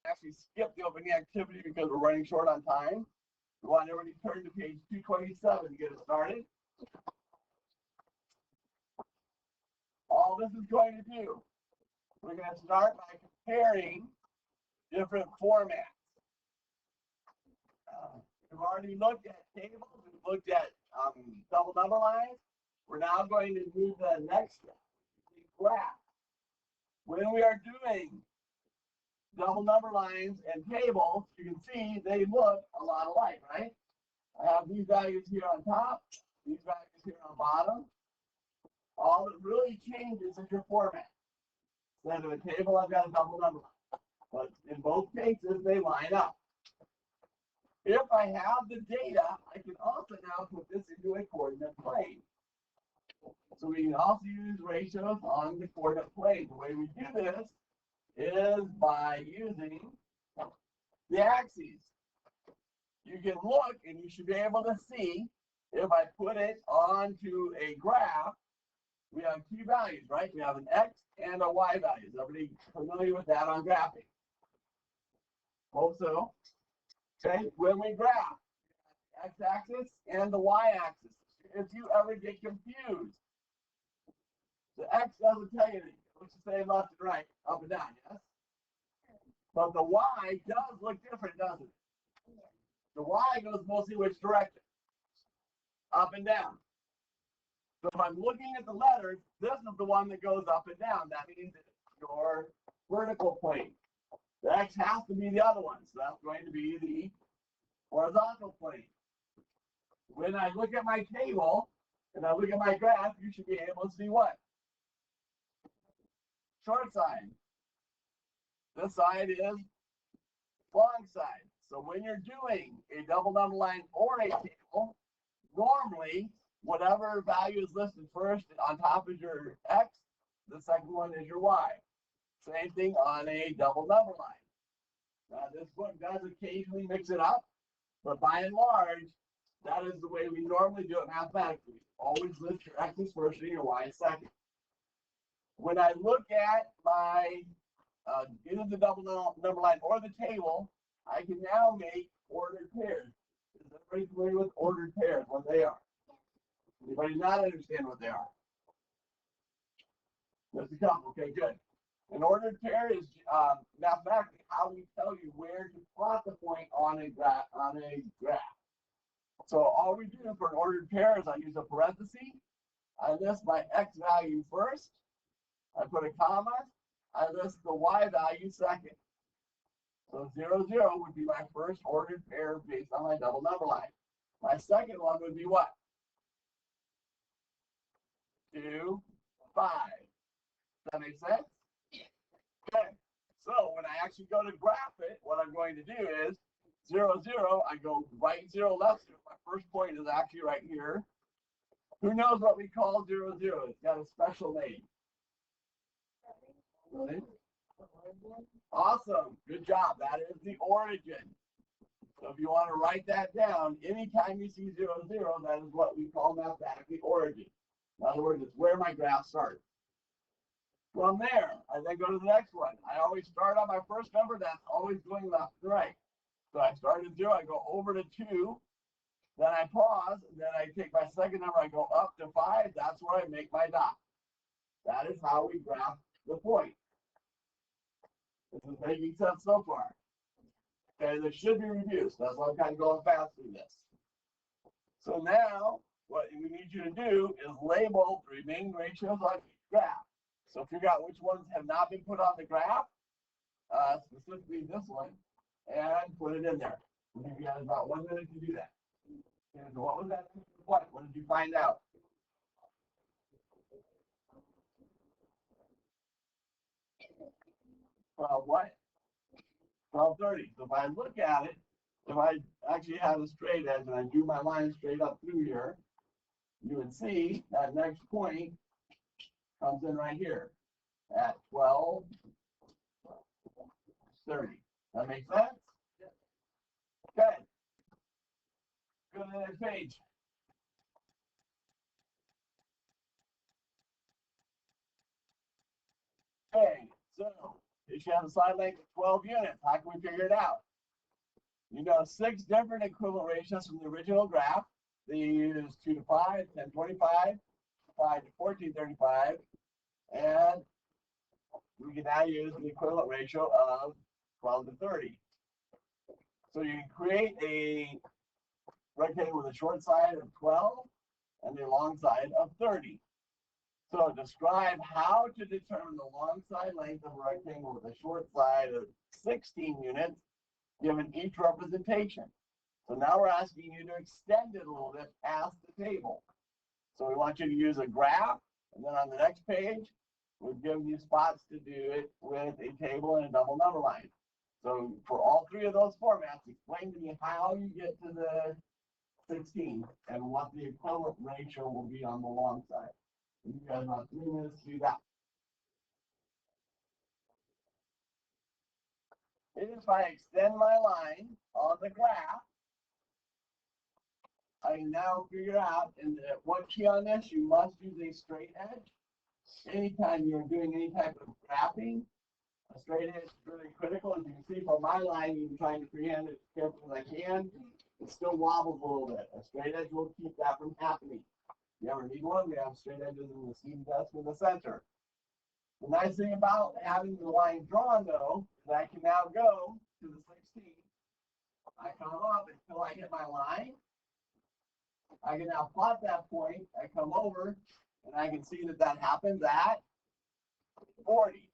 actually skip the opening activity because we're running short on time. We want everybody to turn to page 227 to get it started. All this is going to do, we're going to start by comparing different formats. We've already looked at tables, we've looked at double number lines. We're now going to move to the next step, graph. When we are doing double number lines and tables, you can see they look a lot alike, right? I have these values here on top, these values here on bottom. All that really changes is your format. Instead of a table, I've got a double number line. But in both cases, they line up. If I have the data, I can also now put this into a coordinate plane. So we can also use ratios on the coordinate plane. The way we do this is by using the axes. You can look and you should be able to see if I put it onto a graph, we have two values, right? We have an X and a Y value. Is everybody familiar with that on graphing? Hope so. Okay, when we graph, the X-axis and the Y-axis. If you ever get confused, the X doesn't tell you anything. It looks the same left and right, up and down, yes? But the Y does look different, doesn't it? The Y goes mostly which direction? Up and down. So if I'm looking at the letters, this is the one that goes up and down. That means it's your vertical plane. The X has to be the other one, so that's going to be the horizontal plane. When I look at my table and I look at my graph, you should be able to see what? Short side. This side is long side. So when you're doing a double number line or a table, normally whatever value is listed first on top is your X, the second one is your Y. Same thing on a double number line. Now this book does occasionally mix it up, but by and large, that is the way we normally do it mathematically. Always list your X's first and your Y's second. When I look at my either the double number line or the table, I can now make ordered pairs. Is everybody familiar with ordered pairs, what they are? Anybody not understand what they are? Just a couple, okay, good. An ordered pair is mathematically how we tell you where to plot the point on a graph. So all we do for an ordered pair is I use a parenthesis. I list my X value first. I put a comma. I list the Y value second. So 0, 0 would be my first ordered pair based on my double number line. My second one would be what? 2, 5. Does that make sense? Okay. So when I actually go to graph it, what I'm going to do is 0, 0. I go right 0, left 0. My first point is actually right here. Who knows what we call 0, 0? It's got a special name. Really? Awesome. Good job. That is the origin. So if you want to write that down, anytime you see 0, 0, that is what we call mathematically origin. In other words, it's where my graph starts. From there, I then go to the next one. I always start on my first number. That's always going left and right. So I start at 0. I go over to 2. Then I pause. Then I take my second number. I go up to 5. That's where I make my dot. That is how we graph the point. This is making sense so far. Okay, this should be reduced. That's why I'm kind of going fast through this. So now, what we need you to do is label the remaining ratios on each graph. So figure out which ones have not been put on the graph, specifically this one, and put it in there. We'll give you guys about 1 minute to do that. And what was that? What did you find out? What? 12:30. So if I look at it, if I actually have a straight edge and I do my line straight up through here, you would see that next point comes in right here at 12:30. That makes sense? Okay. Go to the next page. Okay, so should have a side length of 12 units. How can we figure it out? You know 6 different equivalent ratios from the original graph. They use 2 to 5, 10, 25, 5 to 14, 35, and we can now use the equivalent ratio of 12 to 30. So you can create a rectangle with a short side of 12 and a long side of 30. So describe how to determine the long side length of a rectangle with a short side of 16 units given each representation. So now we're asking you to extend it a little bit past the table. So we want you to use a graph, and then on the next page, we've given you spots to do it with a table and a double number line. So for all 3 of those formats, explain to me how you get to the 16 and what the equivalent ratio will be on the long side. You guys have 3 minutes to do that. If I extend my line on the graph, I now figure out, and what key on this, you must use a straight edge. Anytime you're doing any type of graphing, a straight edge is really critical. As you can see from my line, even trying to freehand it as carefully as I can, it still wobbles a little bit. A straight edge will keep that from happening. If you ever need one, we have straight edges in the seam desk in the center. The nice thing about having the line drawn, though, is I can now go to the 16. I come up until I hit my line. I can now plot that point. I come over, and I can see that that happens at 40.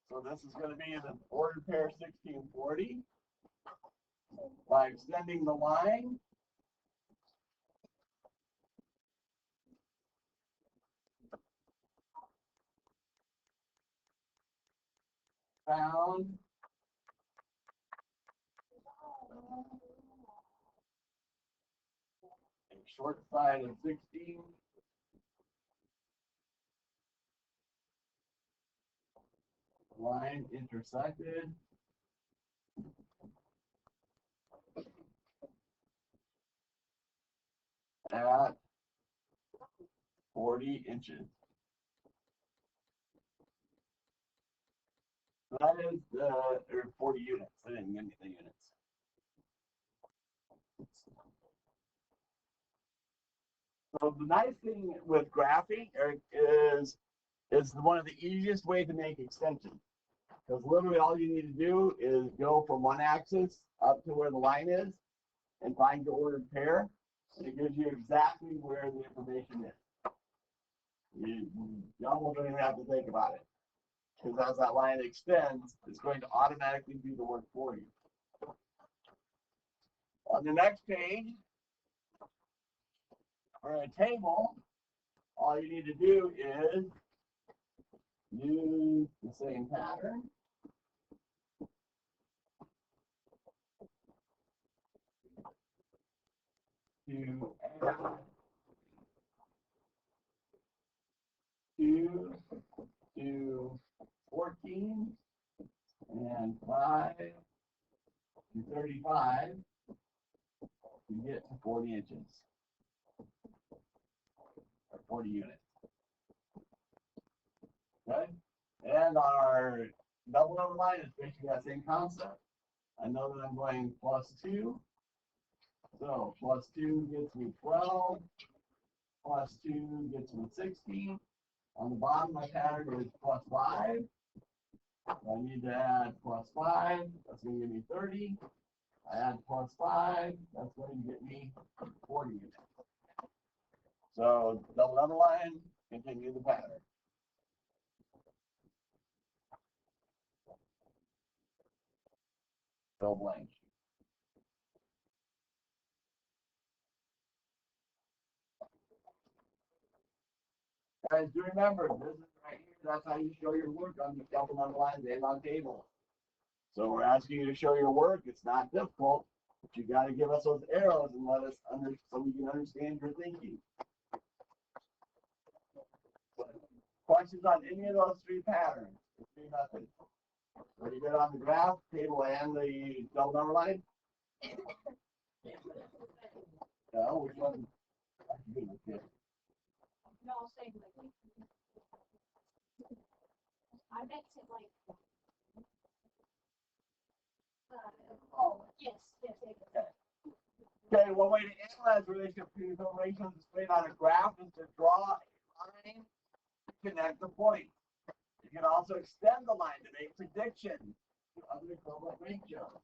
So this is going to be the ordered pair 1640. By extending the line, found a short side of 16. Line intersected at 40 inches. So that is or 40 units. I didn't give me the units. So the nice thing with graphing is it's one of the easiest way to make extensions. Because literally all you need to do is go from one axis up to where the line is and find your ordered pair. And it gives you exactly where the information is. You almost don't even have to think about it. Because as that line extends, it's going to automatically do the work for you. On the next page, for a table, all you need to do is use the same pattern. To add 2 to 14 and 5 to 35 to get to 40 inches, or 40 units. Okay? And on our double number line, it's basically that same concept. I know that I'm going +2. So +2 gets me 12. +2 gets me 16. On the bottom, my pattern is +5. I need to add +5. That's going to give me 30. I add +5. That's going to get me 40 units. So double number line, continue the pattern. Fill blank. Guys, do remember, this is right here. That's how you show your work on the double number lines and on tables. So we're asking you to show your work. It's not difficult, but you got to give us those arrows and let us so we can understand your thinking. Questions on any of those 3 patterns? 3 methods. Are you good on the graph, table, and the double number line? No, which one? No, same like I bet it like Okay, one way to analyze the relationship between the ratios displayed on a graph is to draw a line to connect the points. You can also extend the line to make predictions to other equivalent ratios.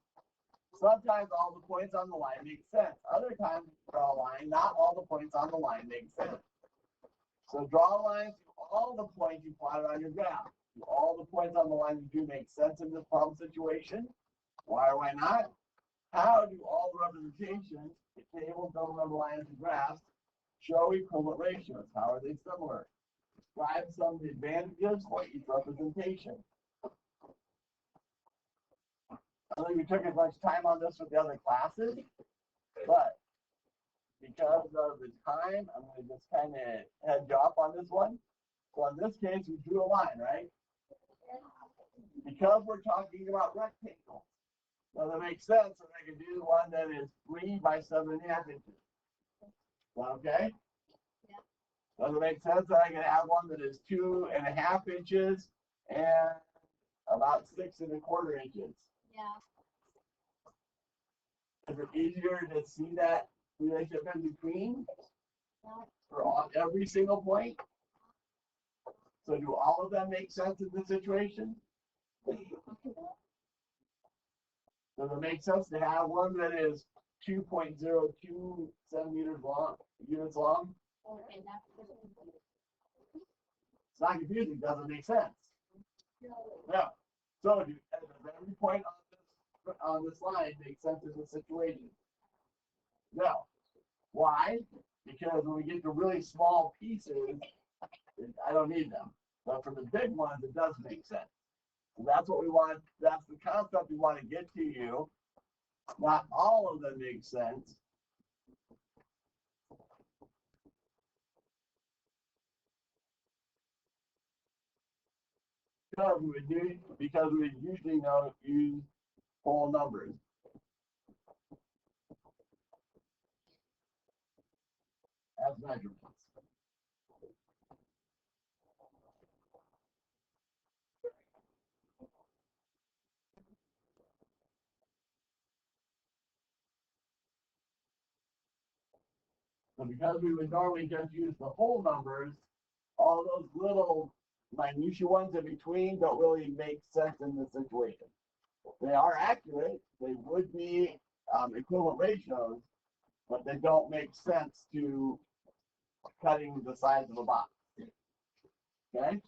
Sometimes all the points on the line make sense. Other times you draw a line, not all the points on the line make sense. So draw a line through all the points you plotted on your graph. Do all the points on the line you do make sense in this problem situation? Why or why not? How do all the representations, the tables, double number lines, and graphs, show equivalent ratios? How are they similar? Describe some of the advantages for each representation. I don't think we took as much time on this with the other classes, but because of the time, I'm going to just kind of head you up on this one. So in this case, we drew a line, right? Because we're talking about rectangles. Does it make sense that I can do one that is 3 by 7.5 inches? Okay? Yeah. Does it make sense that I can have one that is 2.5 inches and about 6.25 inches? Yeah. Is it easier to see that relationship in between? For every single point? So do all of them make sense in this situation? Does it make sense to have one that is 2.02 centimeters long, units long? It's not confusing, doesn't make sense. No. So do every point on this line make sense in this situation? No. Why? Because when we get to really small pieces, I don't need them. But for the big ones, it does make sense. So that's what we want. That's the concept we want to get to you. Not all of them make sense. Because we usually use whole numbers. As measurements. So because we would normally just use the whole numbers, all those little minutiae ones in between don't really make sense in this situation. They are accurate. They would be equivalent ratios, but they don't make sense to cutting the size of a box. Okay?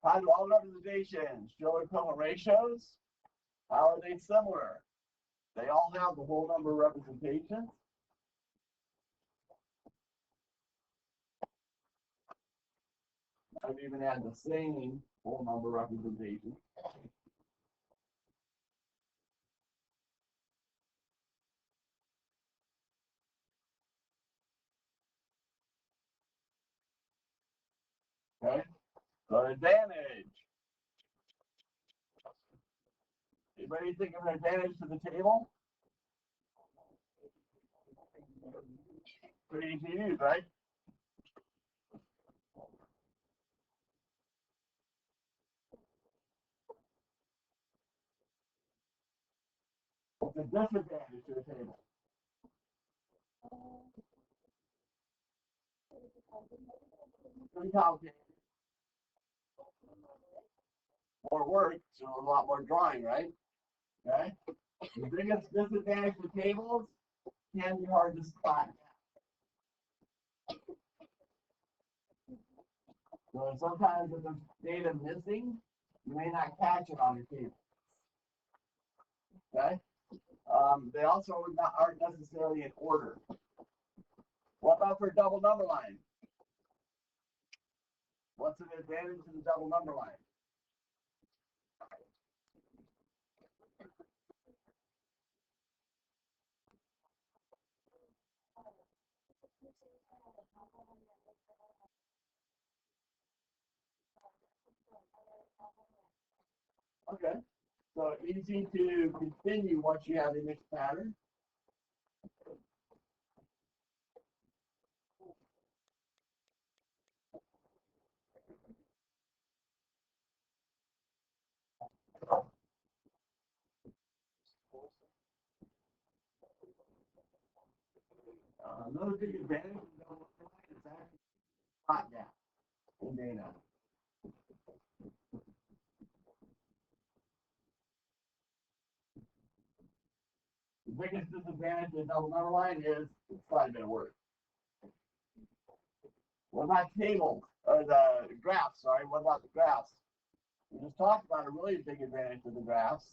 How do all representations show equivalent ratios? How are they similar? They all have the whole number representation. I've even had the same whole number representation. Okay? So advantage. Anybody think of an advantage to the table? Pretty easy to use, right? What's a disadvantage to the table? Pretty complicated. More work, so a lot more drawing, right? Okay? The biggest disadvantage to tables can be hard to spot. So sometimes if there's data missing, you may not catch it on your table. Okay? They also aren't necessarily in order. What about for double number line? What's an advantage to the double number line? Okay. So easy to continue once you have a mixed pattern. Another big advantage of double underline is actually spot gap in data. The biggest disadvantage of double underline is it's quite a bit of work. What about tables, or the graphs, sorry, what about the graphs? We just talked about a really big advantage of the graphs.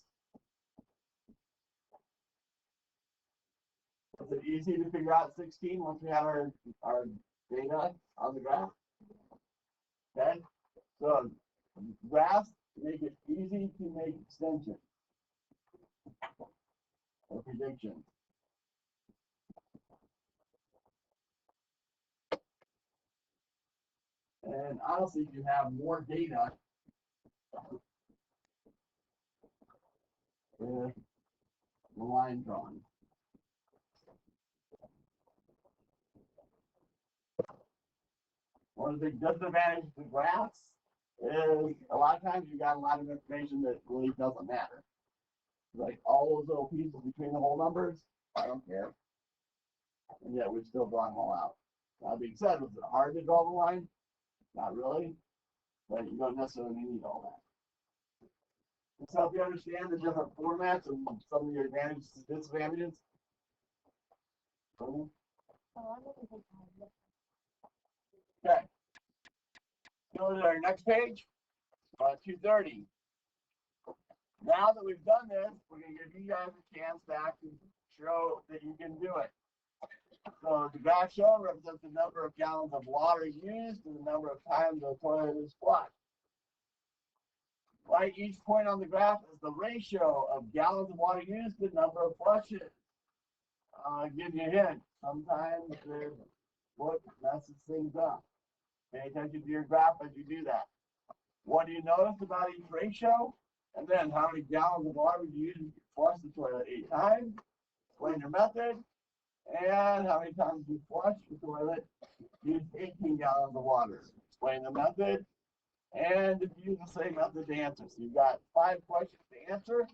Is it easy to figure out 16 once we have our data on the graph? Okay, so graphs make it easy to make extensions or predictions. And honestly, if you have more data with the line drawn. One of the big disadvantages of graphs is a lot of times you got a lot of information that really doesn't matter. Like all those little pieces between the whole numbers, I don't care. And yet we still draw them all out. That being said, was it hard to draw the line? Not really, but you don't necessarily need all that. So if you understand the different formats and some of your advantages and disadvantages. Okay. Go to our next page, 230. Now that we've done this, we're going to give you guys a chance to actually show that you can do it. So the graph shown represents the number of gallons of water used and the number of times the toilet is flushed. Write each point on the graph as the ratio of gallons of water used to the number of flushes. I'll give you a hint. Sometimes what messes things up. Pay attention to your graph as you do that. What do you notice about each ratio? And then how many gallons of water would you use to flush the toilet 8 times? Explain your method. And how many times you flush the toilet? Use 18 gallons of water. Explain the method. And if you use the same method to answer. So you've got 5 questions to answer.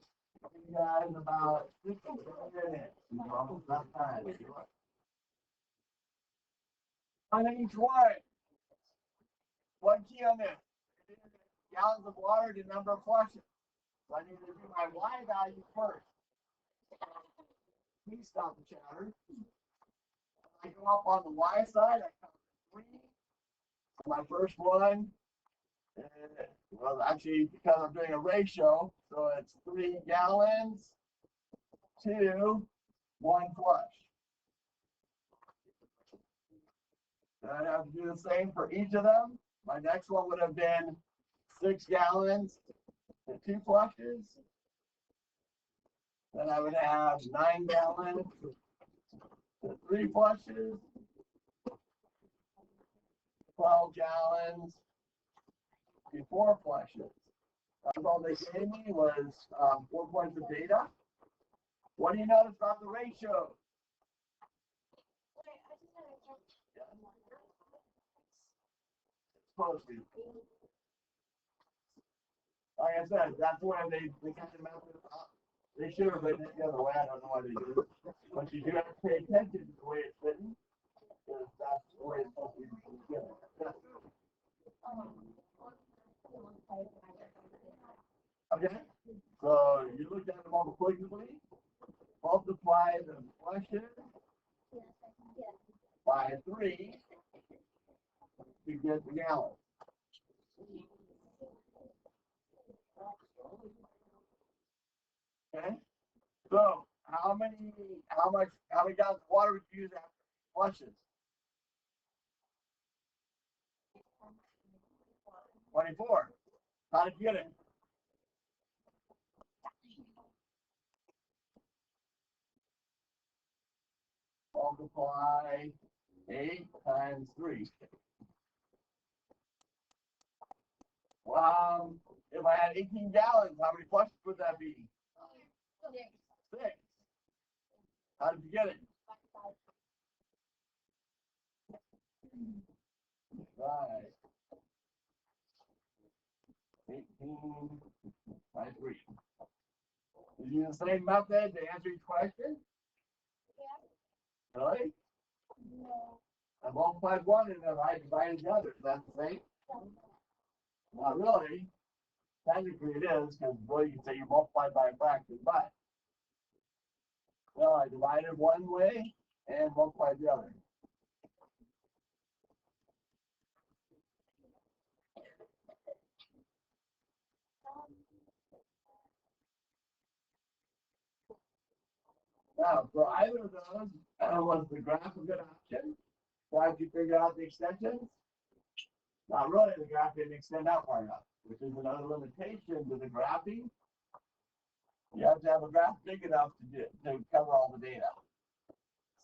You guys about 6 minutes. You're almost out of time. On each one key on this. Gallons of water to number of flushes. So I need to do my Y value first. Please stop the chatter. I go up on the Y side, I count 3. My first one, well, actually, because I'm doing a ratio, so it's 3 gallons to 1 flush. Then I have to do the same for each of them. My next one would have been 6 gallons to 2 flushes. Then I would have 9 gallons to 3 flushes. 12 gallons to 4 flushes. That's all they gave me was 4 points of data. What do you notice about the ratio? Supposed to. Like I said, that's why they kind of messed it up. They should have written it the other way. I don't know why they did it. But you do have to pay attention to the way it's written, because that's the way it's supposed to be given. Okay, so you looked at them multiplicatively, multiply the flushes by 3 to get the gallons. Okay, so how many gallons of water would you use after flushes? 24. How did you get it? Multiply 8 times 3. If I had 18 gallons, how many flushes would that be? 6. How did you get it? 5. 18 by 3. Did you use the same method to answer each question? Yeah. Really? I multiplied one and then I divided the other. Is that the same? Not really. Technically it is, because well, you can say you multiplied by a fraction, but well, I divided one way and multiplied the other. Now, for either of those, was the graph a good option? Glad you figured out the extensions? Not really, the graph didn't extend out far enough, which is another limitation to the graphing. You have to have a graph big enough to cover all the data.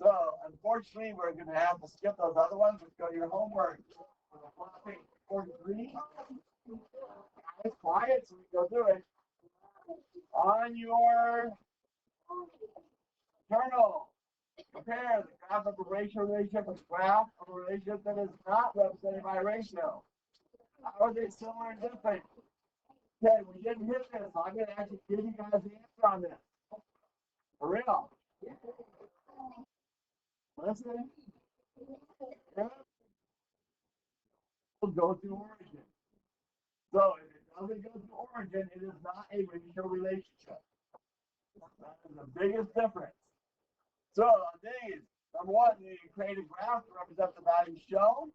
So, unfortunately, we're going to have to skip those other ones. Let's go to your homework. 43. It's quiet, so we go through it. On your journal, compare the graph of a ratio relationship with graph of a relationship that is not represented by a ratio. How are they similar and different? Okay, we didn't hit this, so I'm going to actually give you guys the answer on this. For real. Listen. Will go through origin. So if it doesn't go through origin, it is not a ratio relationship. That is the biggest difference. So these, number one, you create a graph to represent the value shown.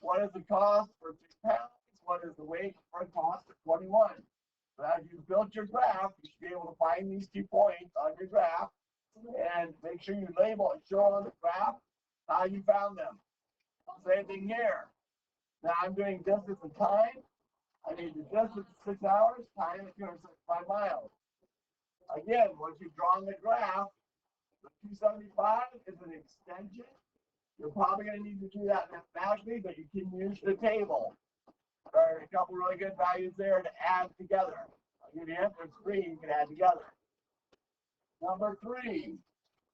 What is the cost for 2 pounds? What is the weight for a cost of 21? So as you built your graph, you should be able to find these 2 points on your graph and make sure you label and show on the graph how you found them. Same thing here. Now I'm doing distance and time. I need the distance 6 hours, time is 265 miles. Again, once you've drawn the graph, the 275 is an extension. You're probably going to need to do that mathematically, but you can use the table. There are a couple really good values there to add together. I'll give you an answer screen you can add together. Number 3,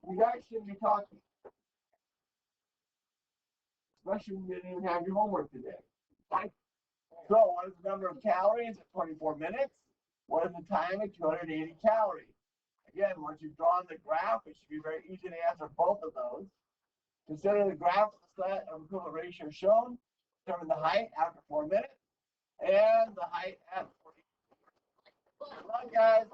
you guys should be talking. Especially when you didn't even have your homework today. So what is the number of calories at 24 minutes? What is the time at 280 calories? Again, once you've drawn the graph, it should be very easy to answer both of those. Consider the graph of the set of equivalent ratios shown. Determine the height after 4 minutes and the height at 40. Good luck, guys.